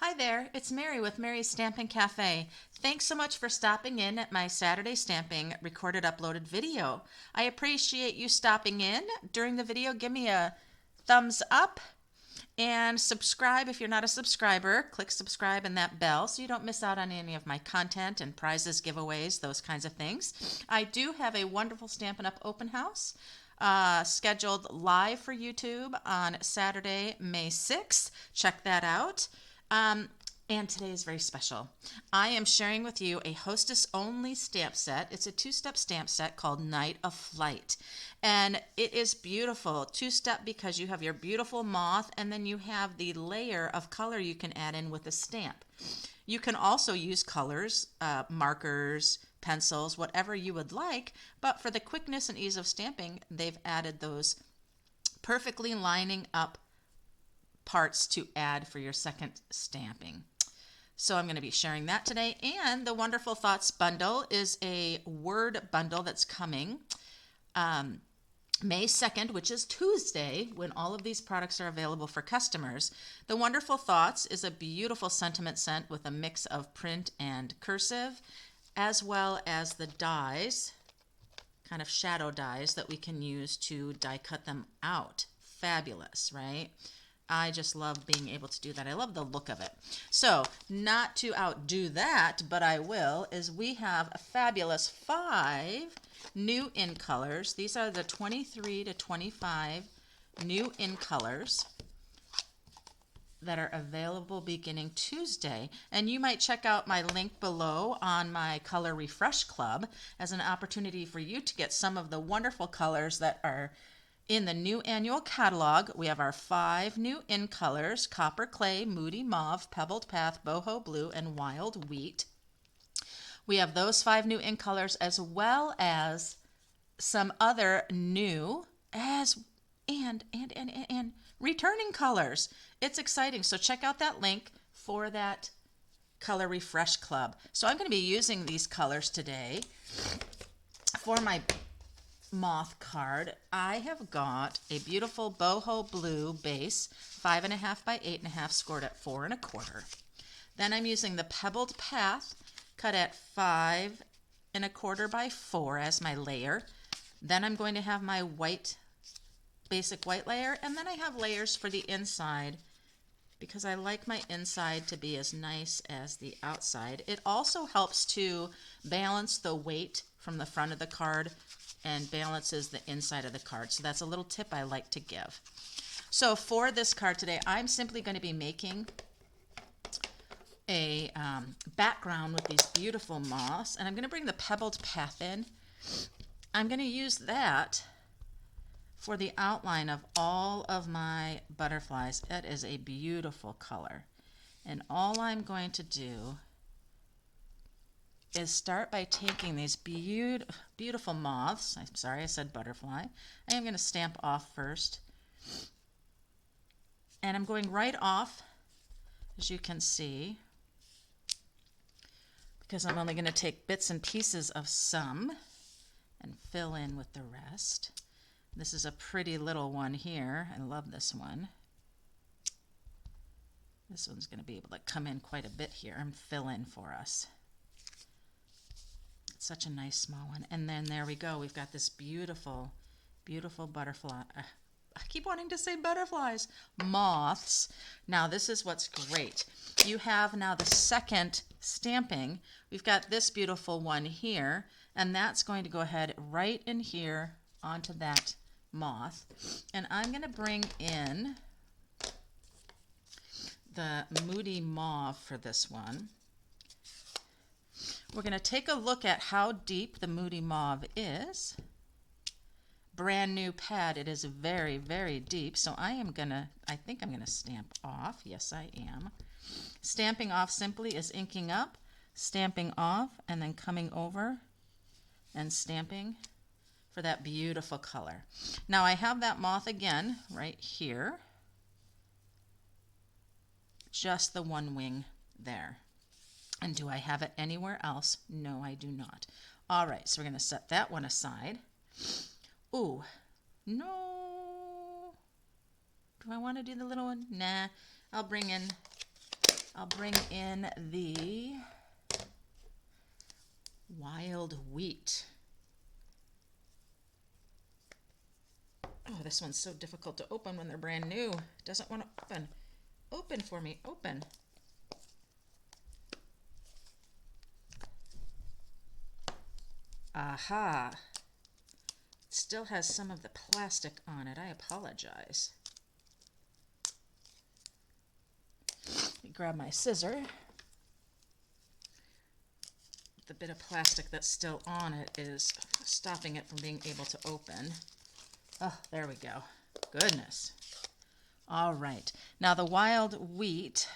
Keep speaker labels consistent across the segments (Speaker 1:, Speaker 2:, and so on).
Speaker 1: Hi there, it's Mary with Mary's Stampin' Cafe. Thanks so much for stopping in at my Saturday stamping recorded uploaded video. I appreciate you stopping in. During the video, give me a thumbs up and subscribe if you're not a subscriber. Click subscribe and that bell so you don't miss out on any of my content and prizes, giveaways, those kinds of things. I do have a wonderful Stampin' Up! Open house scheduled live for YouTube on Saturday, May 6th. Check that out. And today is very special. I am sharing with you a hostess only stamp set. It's a two-step stamp set called Night of Flight. And it is beautiful. Two-step because you have your beautiful moth and then you have the layer of color you can add in with a stamp. You can also use colors, markers, pencils, whatever you would like, but for the quickness and ease of stamping, they've added those perfectly lining up parts to add for your second stamping. So I'm going to be sharing that today. And the Wonderful Thoughts bundle is a word bundle that's coming May 2nd, which is Tuesday, when all of these products are available for customers. The Wonderful Thoughts is a beautiful sentiment scent with a mix of print and cursive, as well as the dies, kind of shadow dies that we can use to die cut them out. Fabulous, right? I just love being able to do that. I love the look of it. So, not to outdo that, but I will, is we have a fabulous 5 new in colors. These are the 23 to 25 new in colors that are available beginning Tuesday. And you might check out my link below on my Color Refresh Club as an opportunity for you to get some of the wonderful colors that are in the new annual catalog. We have our 5 new in colors: Copper Clay, Moody Mauve, Pebbled Path, Boho Blue, and Wild Wheat. We have those 5 new in colors as well as some other new and returning colors. It's exciting. So check out that link for that Color Refresh Club. So I'm going to be using these colors today for my moth card. I have got a beautiful boho blue base, 5.5 by 8.5, scored at 4 1/4. Then I'm using the Pebbled Path, cut at 5 1/4 by 4 as my layer. Then I'm going to have my white, basic white layer, and then I have layers for the inside because I like my inside to be as nice as the outside. It also helps to balance the weight from the front of the card and balances the inside of the card. So that's a little tip I like to give. So for this card today, I'm simply going to be making a background with these beautiful moths, and I'm going to bring the Pebbled Path in. I'm going to use that for the outline of all of my butterflies. It is a beautiful color. And all I'm going to do is start by taking these beautiful moths. I'm sorry, I said butterfly. I am going to stamp off first. And I'm going right off, as you can see, because I'm only going to take bits and pieces of some and fill in with the rest. This is a pretty little one here. I love this one. This one's going to be able to come in quite a bit here and fill in for us. It's such a nice small one. And then there we go. We've got this beautiful, beautiful butterfly. I keep wanting to say butterflies. Moths. Now this is what's great. You have now the second stamping. We've got this beautiful one here, and that's going to go ahead right in here onto that moth. And I'm going to bring in the Moody Mauve for this one. We're going to take a look at how deep the Moody Mauve is. Brand new pad. It is very, very deep. So I think I'm going to stamp off. Yes, I am. Stamping off simply is inking up, stamping off, and then coming over and stamping for that beautiful color. Now I have that moth again right here. Just the one wing there. And do I have it anywhere else? No, I do not. All right, so we're going to set that one aside. Ooh, no. Do I want to do the little one? Nah, I'll bring I'll bring in the wild wheat. Oh, this one's so difficult to open when they're brand new. It doesn't want to open. Open for me, open. Aha. It still has some of the plastic on it. I apologize. Let me grab my scissor. The bit of plastic that's still on it is stopping it from being able to open. Oh, there we go. Goodness. All right. Now the wild wheat,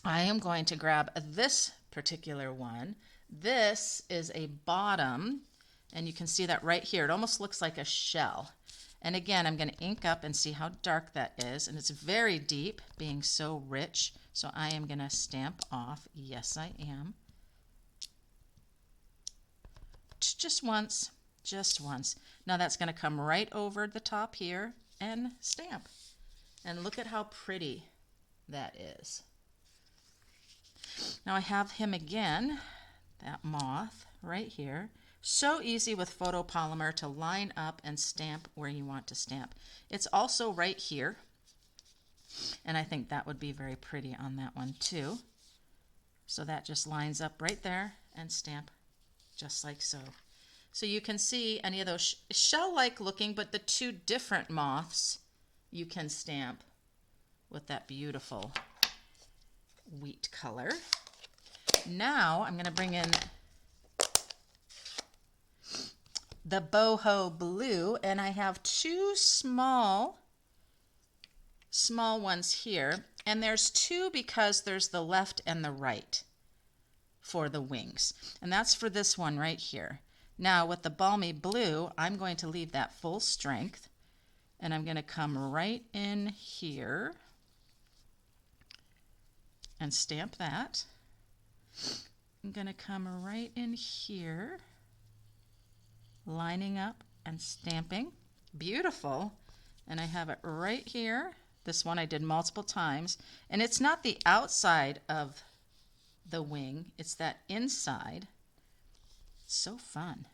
Speaker 1: I am going to grab this particular one. This is a bottom, and you can see that right here. It almost looks like a shell. And again, I'm going to ink up and see how dark that is. And it's very deep, being so rich. So I am going to stamp off. Yes, I am. Just once. Just once. Now that's going to come right over the top here and stamp. And look at how pretty that is. Now I have him again, that moth right here. So easy with photopolymer to line up and stamp where you want to stamp. It's also right here. And I think that would be very pretty on that one too. So that just lines up right there and stamp just like so. So you can see any of those shell-like looking, but the two different moths you can stamp with that beautiful wheat color. Now I'm going to bring in the boho blue, and I have two small ones here, and there's two because there's the left and the right for the wings, and that's for this one right here. Now with the balmy blue, I'm going to leave that full strength, and I'm going to come right in here and stamp that. I'm going to come right in here, lining up and stamping. Beautiful. And I have it right here. This one I did multiple times, and it's not the outside of the wing, it's that inside. So fun.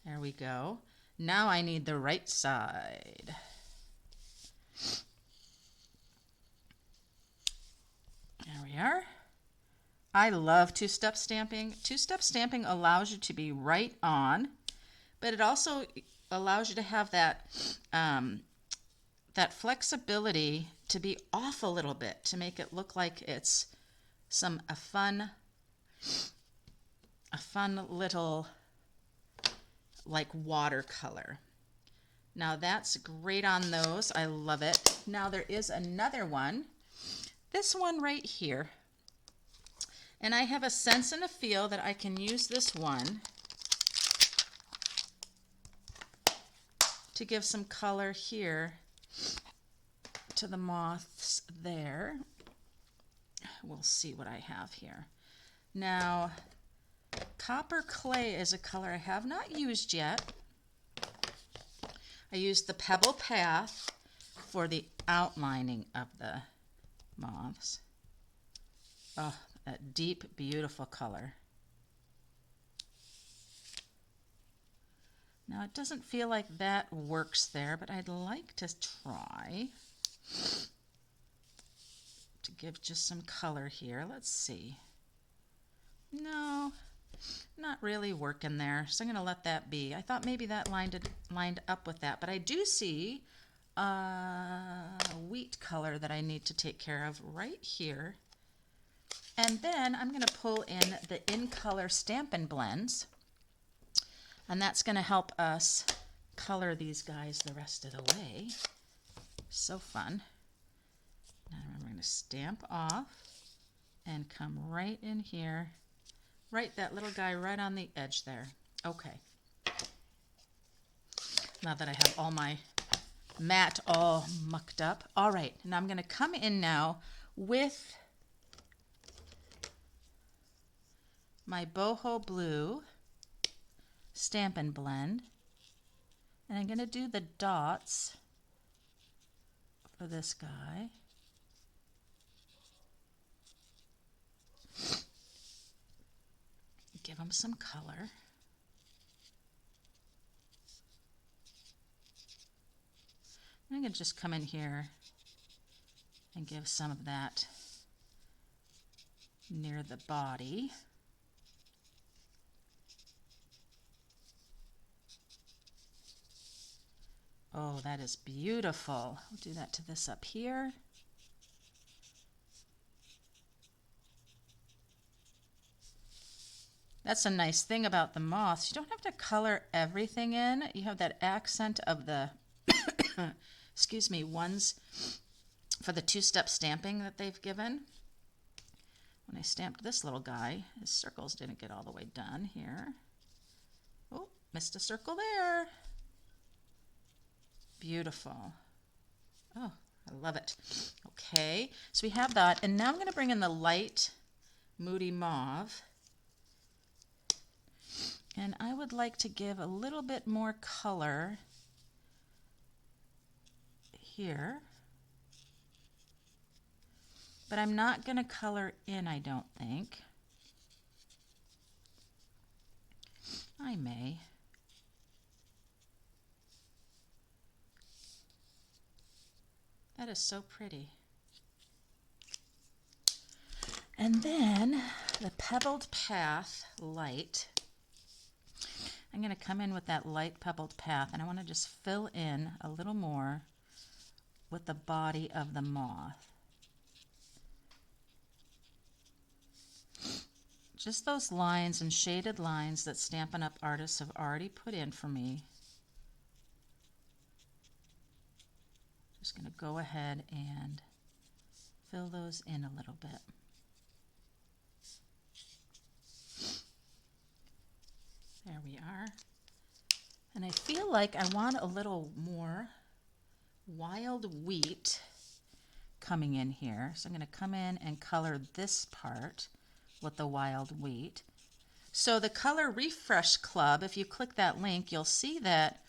Speaker 1: There we go. Now I need the right side. There we are. I love two-step stamping. Two-step stamping allows you to be right on, but it also allows you to have that that flexibility to be off a little bit to make it look like it's a fun little like watercolor. Now that's great on those. I love it. Now there is another one. This one right here. And I have a sense and a feel that I can use this one to give some color here to the moths there. We'll see what I have here. Now, copper clay is a color I have not used yet. I used the Pebble Path for the outlining of the moths. Oh, that deep, beautiful color. Now, it doesn't feel like that works there, but I'd like to try to give just some color here. Let's see. No, not really working there, so I'm going to let that be. I thought maybe that lined up with that, but I do see a wheat color that I need to take care of right here. And then I'm going to pull in the In Color Stampin' Blends, and that's going to help us color these guys the rest of the way. So fun. Now I'm going to stamp off and come right in here. Right, that little guy right on the edge there. Okay. Now that I have all my mat all mucked up. All right, now I'm going to come in now with my boho blue Stampin' Blend, and I'm going to do the dots for this guy. Give him some color. I'm going to just come in here and give some of that near the body. Oh, that is beautiful. I'll do that to this up here. That's a nice thing about the moths. You don't have to color everything in. You have that accent of the, excuse me, ones for the two-step stamping that they've given. When I stamped this little guy, his circles didn't get all the way done here. Oh, missed a circle there. Beautiful. Oh, I love it. Okay, so we have that. And now I'm going to bring in the light Moody Mauve. And I would like to give a little bit more color here. But I'm not going to color in, I don't think. I may. That is so pretty. And then the Pebbled Path light. I'm going to come in with that light Pebbled Path, and I want to just fill in a little more with the body of the moth. Just those lines and shaded lines that Stampin' Up! Artists have already put in for me. Just going to go ahead and fill those in a little bit. There we are. And I feel like I want a little more wild wheat coming in here. So I'm going to come in and color this part with the wild wheat. So the Color Refresh Club, if you click that link, you'll see that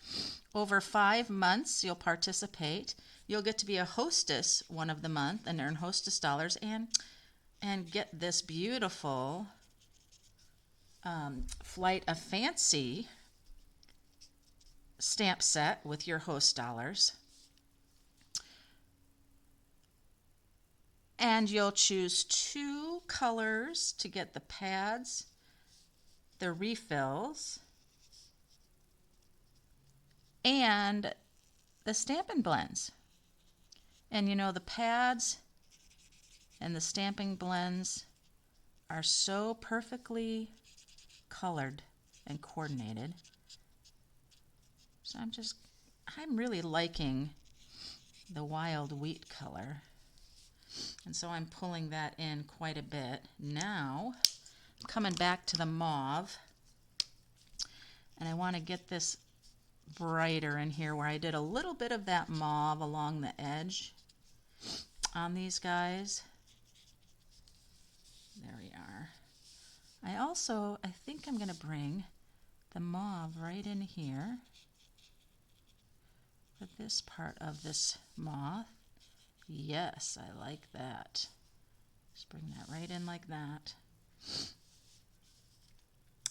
Speaker 1: over 5 months you'll participate. You'll get to be a hostess one of the month and earn hostess dollars and get this beautiful Flight of Fancy stamp set with your host dollars. And you'll choose 2 colors to get the pads, the refills, and the Stampin' Blends. And you know, the pads and the stamping blends are so perfectly colored and coordinated. So I'm really liking the wild wheat color. And so I'm pulling that in quite a bit. Now, I'm coming back to the mauve. And I want to get this brighter in here where I did a little bit of that mauve along the edge on these guys. There we are. I think I'm going to bring the mauve right in here for this part of this moth. Yes, I like that. Just bring that right in like that.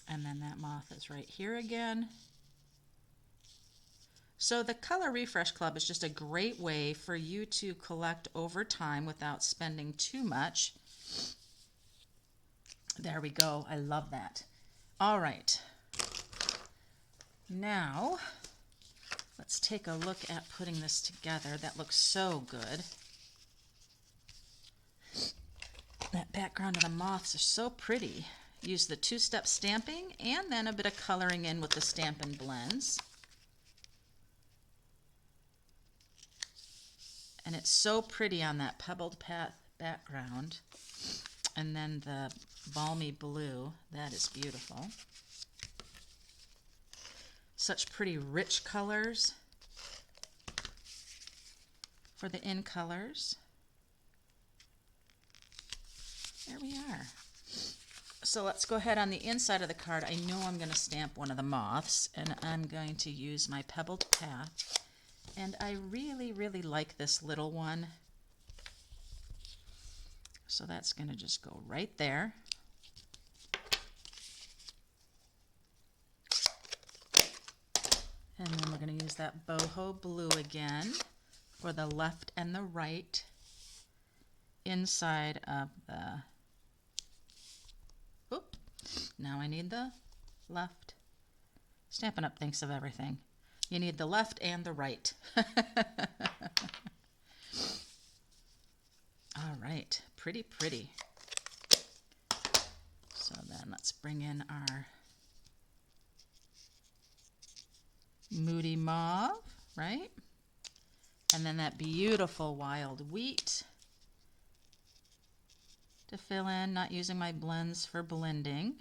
Speaker 1: And then that moth is right here again. So the Color Refresh Club is just a great way for you to collect over time without spending too much. There we go. I love that. All right. Now, let's take a look at putting this together. That looks so good. That background of the moths are so pretty. Use the two-step stamping and then a bit of coloring in with the Stampin' Blends. And it's so pretty on that Pebbled Path background. And then the balmy blue, that is beautiful. Such pretty rich colors for the in colors. There we are. So let's go ahead on the inside of the card. I know I'm going to stamp one of the moths, and I'm going to use my Pebbled Path And I really, really like this little one. So that's going to just go right there. And then we're going to use that boho blue again for the left and the right inside of the, oop, now I need the left. Stampin' Up! Thinks of everything. You need the left and the right. All right, pretty, pretty. So then let's bring in our Moody Mauve, right? And then that beautiful Wild Wheat to fill in, not using my blends for blending,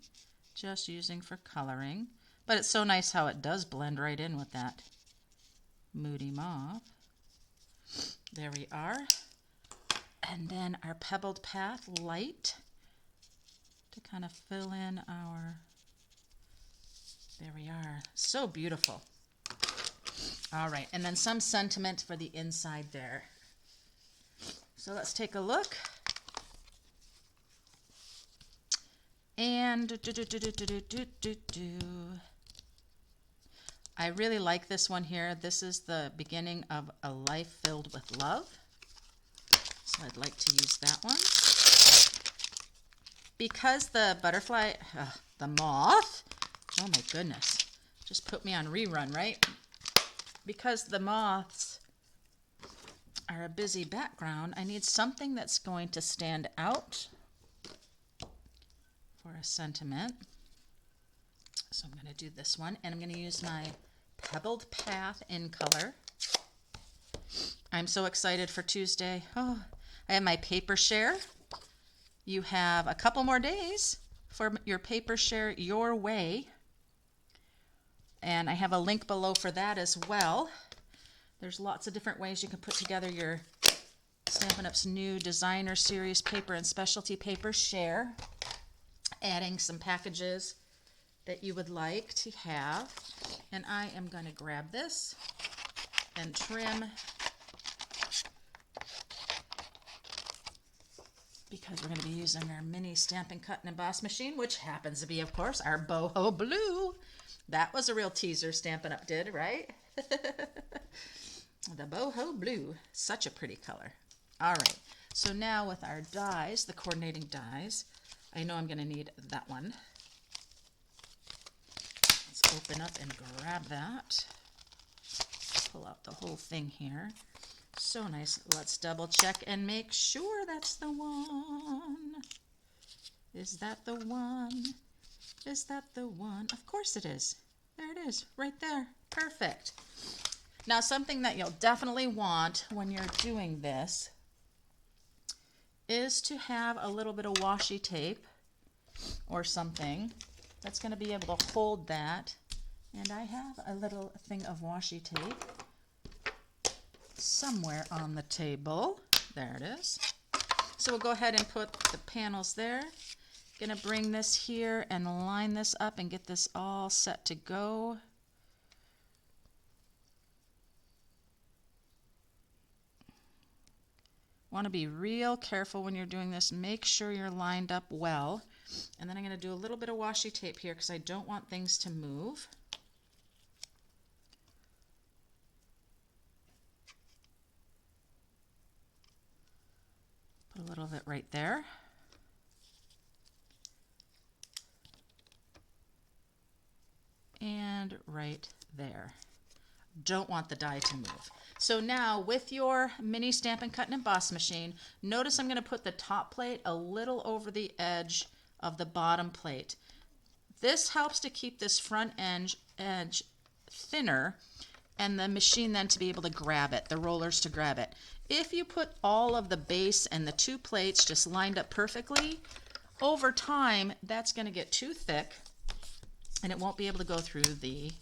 Speaker 1: just using for coloring. But it's so nice how it does blend right in with that Moody Mauve. There we are. And then our Pebbled Path Light to kind of fill in our, there we are. So beautiful. All right, and then some sentiment for the inside there. So let's take a look. And I really like this one here. This is the beginning of A Life Filled with Love. So I'd like to use that one. Because the butterfly, the moth, oh my goodness, just put me on rerun, right? Because the moths are a busy background, I need something that's going to stand out for a sentiment. So I'm going to do this one, and I'm going to use my Pebbled Path in color. I'm so excited for Tuesday. Oh, I have my paper share. You have a couple more days for your paper share your way. And I have a link below for that as well. There's lots of different ways you can put together your Stampin' Up's new designer series paper and specialty paper share. Adding some packages that you would like to have. And I am going to grab this and trim, because we're going to be using our mini Stampin' Cut and Emboss machine, which happens to be, of course, our boho blue. That was a real teaser Stampin' Up! Did, right? The boho blue. Such a pretty color. All right. So now with our dies, the coordinating dies, I know I'm going to need that one. Let's open up and grab that. Pull out the whole thing here. So nice. Let's double check and make sure that's the one. Is that the one? Is that the one? Of course it is. There it is, right there. Perfect. Now, something that you'll definitely want when you're doing this is to have a little bit of washi tape or something that's going to be able to hold that. And I have a little thing of washi tape somewhere on the table. There it is. So we'll go ahead and put the panels there. Gonna bring this here and line this up and get this all set to go. Want to be real careful when you're doing this. Make sure you're lined up well. And then I'm going to do a little bit of washi tape here because I don't want things to move. Put a little bit right there. And right there. Don't want the die to move. So now with your mini Stampin' Cut and Emboss machine, notice I'm going to put the top plate a little over the edge of the bottom plate. This helps to keep this front edge thinner, and the machine then to be able to grab it, the rollers to grab it. If you put all of the base and the two plates just lined up perfectly, over time that's going to get too thick and it won't be able to go through the,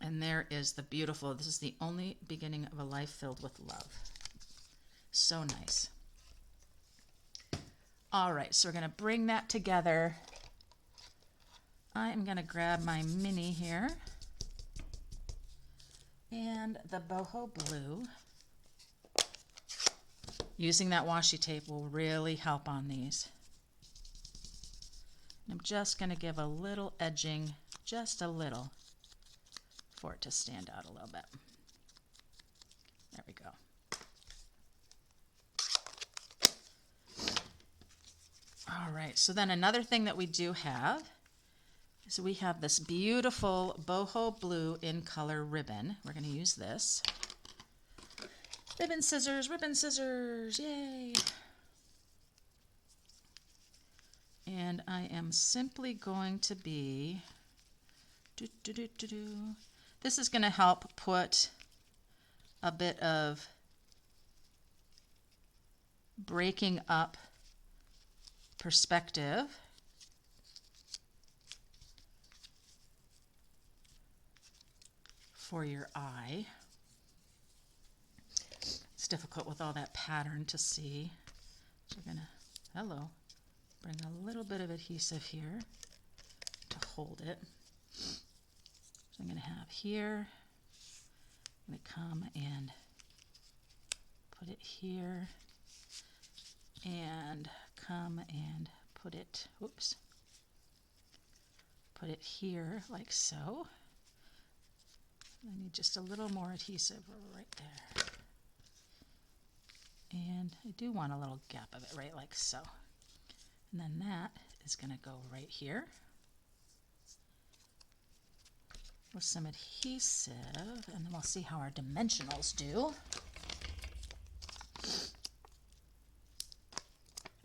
Speaker 1: and there is the beautiful, this is the only beginning of a life filled with love. So nice. All right, so we're going to bring that together. I am going to grab my mini here. And the boho blue. Using that washi tape will really help on these. I'm just going to give a little edging, just a little, for it to stand out a little bit. There we go. All right, so then another thing that we do have is we have this beautiful boho blue in color ribbon. We're going to use this. Ribbon scissors, yay! And I am simply going to be, this is going to help put a bit of breaking up perspective for your eye. It's difficult with all that pattern to see. So we're going to, bring a little bit of adhesive here to hold it. So I'm going to have here, I'm going to come and put it here, and come and put it, put it here like so. I need just a little more adhesive right there. And I do want a little gap of it right like so. And then that is going to go right here with some adhesive, and then we'll see how our dimensionals do.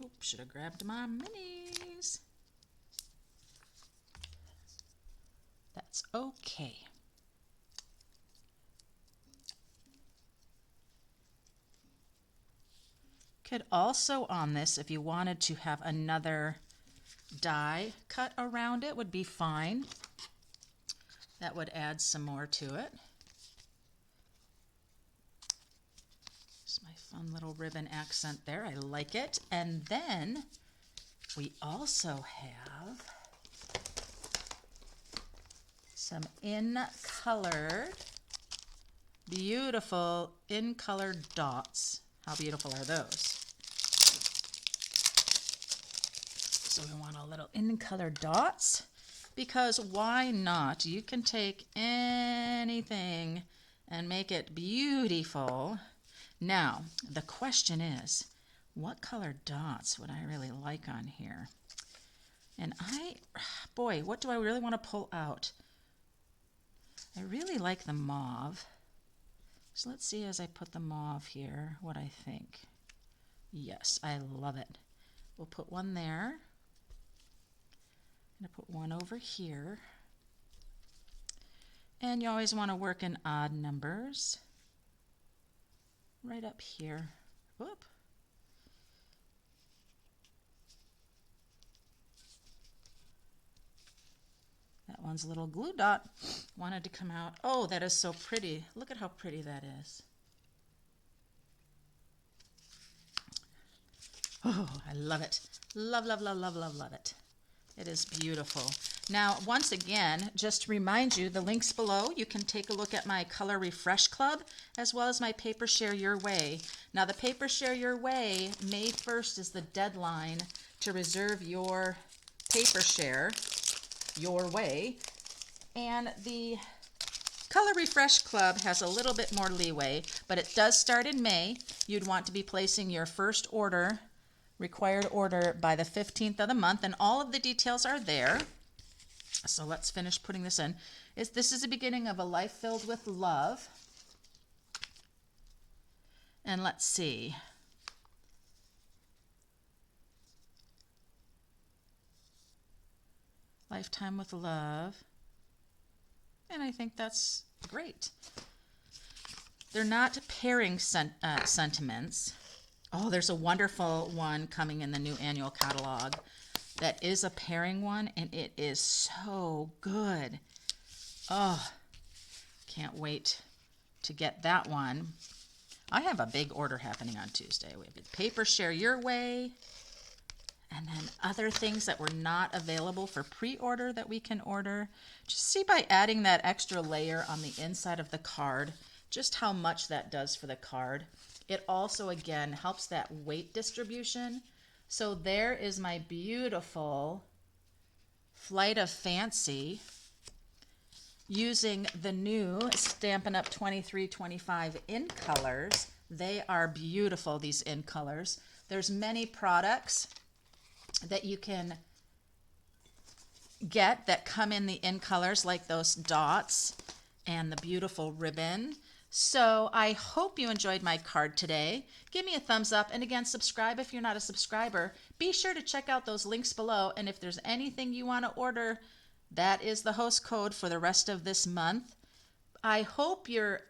Speaker 1: Oops, should have grabbed my minis. That's okay. Could also on this, if you wanted to have another die cut around it, would be fine. That would add some more to it. Just my fun little ribbon accent there. I like it. And then we also have some in-colored, beautiful in-colored dots. How beautiful are those? So we want a little in-colored dots, because why not? You can take anything and make it beautiful. Now, the question is, what color dots would I really like on here? And boy, what do I really want to pull out? I really like the mauve. So let's see as I put the mauve here what I think. Yes, I love it. We'll put one there. I'm going to put one over here. And you always want to work in odd numbers. Right up here. Whoop. That one's a little glue dot. Wanted to come out. Oh, that is so pretty. Look at how pretty that is. Oh, I love it. Love, love, love, love, love, love it. It is beautiful. Now, once again, just to remind you, the links below, you can take a look at my Color Refresh Club, as well as my Paper Share Your Way. Now, the Paper Share Your Way, May 1st is the deadline to reserve your paper share your way. And the Color Refresh Club has a little bit more leeway, but it does start in May. You'd want to be placing your first order, required order, by the 15th of the month, and all of the details are there. So let's finish putting this in. This is the beginning of a life filled with love. And let's see. Lifetime with love. And I think that's great. They're not pairing sentiments. Oh, there's a wonderful one coming in the new annual catalog that is a pairing one, and it is so good. Oh, can't wait to get that one. I have a big order happening on Tuesday. We have Paper Share Your Way, And then other things that were not available for pre-order that we can order. Just see by adding that extra layer on the inside of the card, just how much that does for the card. It also, again, helps that weight distribution. So there is my beautiful Flight of Fancy using the new Stampin' Up! 2325 in colors. They are beautiful, these in colors. There's many products that you can get that come in the in colors, like those dots and the beautiful ribbon. So I hope you enjoyed my card today. Give me a thumbs up, and again, subscribe if you're not a subscriber. Be sure to check out those links below, and if there's anything you want to order, that is the host code for the rest of this month. I hope you're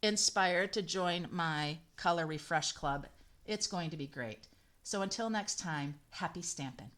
Speaker 1: inspired to join my Color Refresh Club. It's going to be great. So until next time, happy stamping.